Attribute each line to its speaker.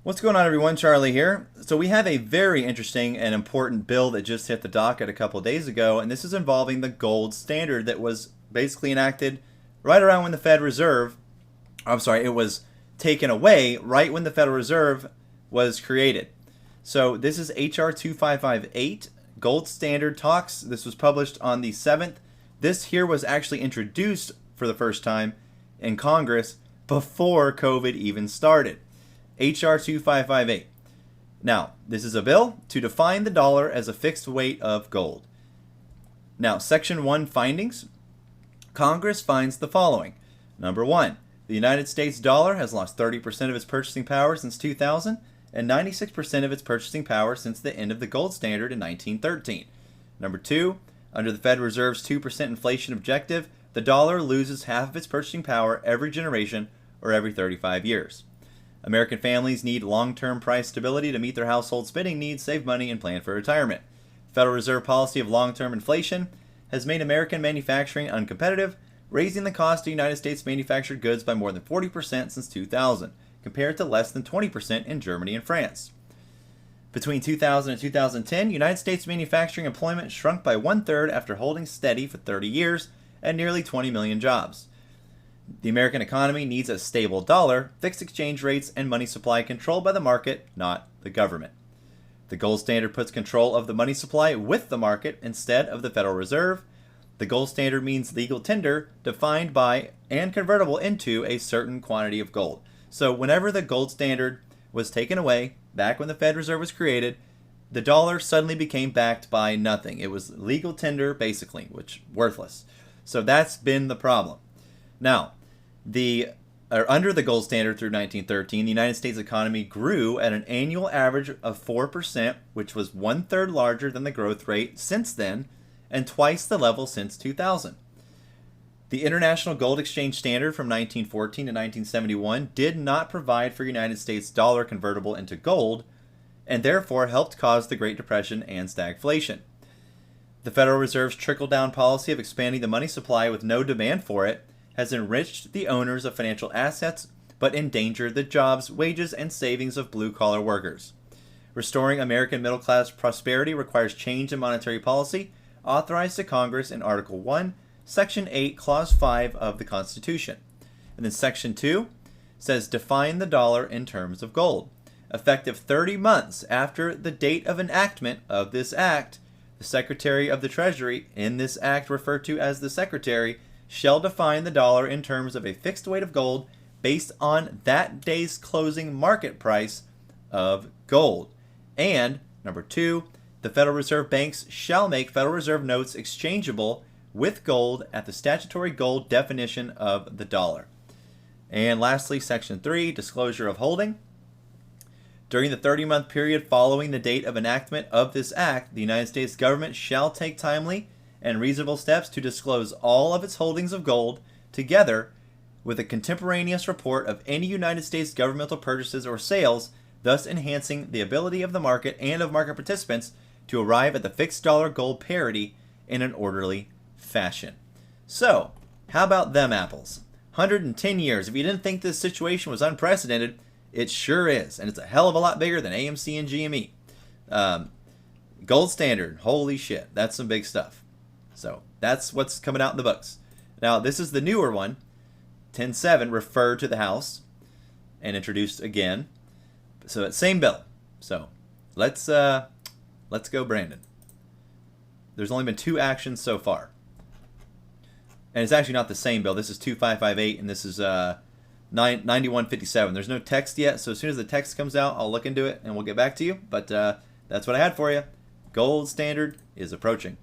Speaker 1: What's going on, everyone? Charlie here. So we have a very interesting and important bill that just hit the docket a couple of days ago, and this is involving the gold standard that was basically enacted right around when the Fed Reserve, it was taken away right when the Federal Reserve was created. So this is HR 2558, Gold Standard Talks. This was published on the 7th. This here was actually introduced for the first time in Congress before COVID even started. HR 2558. Now, this is a bill to define the dollar as a fixed weight of gold. Now, Section 1 findings. Congress finds the following. Number 1, the United States dollar has lost 30% of its purchasing power since 2000 and 96% of its purchasing power since the end of the gold standard in 1913. Number 2, under the Fed Reserve's 2% inflation objective, the dollar loses half of its purchasing power every generation or every 35 years. American families need long-term price stability to meet their household spending needs, save money, and plan for retirement. Federal Reserve policy of long-term inflation has made American manufacturing uncompetitive, raising the cost of United States manufactured goods by more than 40% since 2000, compared to less than 20% in Germany and France. Between 2000 and 2010, United States manufacturing employment shrunk by one-third after holding steady for 30 years at nearly 20 million jobs. The American economy needs a stable dollar, fixed exchange rates, and money supply controlled by the market, not the government. The gold standard puts control of the money supply with the market instead of the Federal Reserve. The gold standard means legal tender defined by and convertible into a certain quantity of gold. So whenever the gold standard was taken away, back when the Fed Reserve was created, the dollar suddenly became backed by nothing. It was legal tender, basically, which worthless. So that's been the problem. Now, under the gold standard through 1913, the United States economy grew at an annual average of 4%, which was one-third larger than the growth rate since then, and twice the level since 2000. The International Gold Exchange Standard from 1914 to 1971 did not provide for United States dollar convertible into gold, and therefore helped cause the Great Depression and stagflation. The Federal Reserve's trickle-down policy of expanding the money supply with no demand for it has enriched the owners of financial assets, but endangered the jobs, wages, and savings of blue-collar workers. Restoring American middle-class prosperity requires change in monetary policy, authorized to Congress in Article 1, Section 8, Clause 5 of the Constitution. And then Section 2 says define the dollar in terms of gold. Effective 30 months after the date of enactment of this act, the Secretary of the Treasury, in this act referred to as the Secretary, shall define the dollar in terms of a fixed weight of gold based on that day's closing market price of gold. And, number 2, the Federal Reserve banks shall make Federal Reserve notes exchangeable with gold at the statutory gold definition of the dollar. And lastly, Section 3, disclosure of holding. During the 30-month period following the date of enactment of this act, the United States government shall take timely and reasonable steps to disclose all of its holdings of gold, together with a contemporaneous report of any United States governmental purchases or sales, thus enhancing the ability of the market and of market participants to arrive at the fixed dollar gold parity in an orderly fashion. So, how about them apples? 110 years. If you didn't think this situation was unprecedented, it sure is, and it's a hell of a lot bigger than AMC and GME. Gold standard, holy shit, that's some big stuff. So that's what's coming out in the books. Now, this is the newer one, 10.7, referred to the House and introduced again. So it's same bill. So let's go, Brandon. There's only been 2 actions so far. And it's actually not the same bill. This is 2558 and this is 9157. There's no text yet, so as soon as the text comes out, I'll look into it and we'll get back to you. But that's what I had for you. Gold standard is approaching.